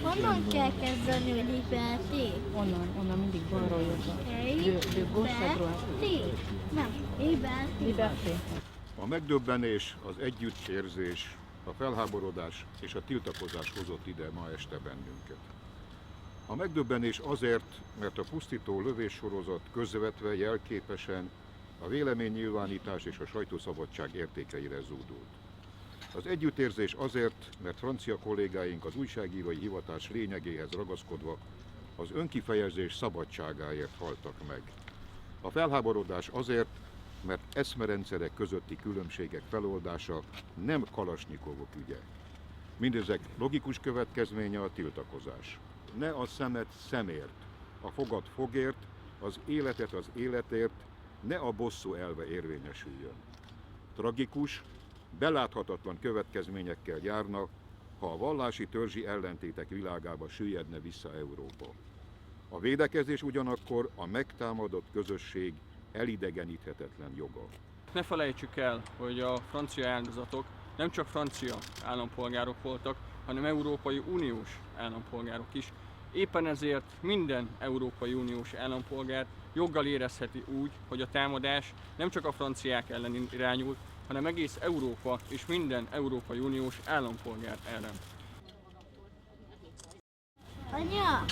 Honnan kell kezdeni, hogy liberté? Onnan mindig balról jött a Liberté? Nem, liberté. liberté. A megdöbbenés, az együttérzés, a felháborodás és a tiltakozás hozott ide ma este bennünket. A megdöbbenés azért, mert a pusztító lövéssorozat közvetve, jelképesen a véleménynyilvánítás és a sajtószabadság értékeire zúdult. Az együttérzés azért, mert francia kollégáink az újságírói hivatás lényegéhez ragaszkodva az önkifejezés szabadságáért haltak meg. A felháborodás azért, mert eszmerendszerek közötti különbségek feloldása nem Kalasnyikovok ügye. Mindezek logikus következménye a tiltakozás. Ne a szemet szemért, a fogat fogért, az életet az életért, ne a bosszú elve érvényesüljön. Tragikus, beláthatatlan következményekkel járna, ha a vallási törzsi ellentétek világába süllyedne vissza Európa. A védekezés ugyanakkor a megtámadott közösség elidegeníthetetlen joga. Ne felejtsük el, hogy a francia áldozatok nem csak francia állampolgárok voltak, hanem Európai Uniós állampolgárok is. Éppen ezért minden Európai Uniós állampolgár joggal érezheti úgy, hogy a támadás nem csak a franciák ellen irányult, hanem egész Európa és minden Európai Uniós állampolgár ellen. Anya!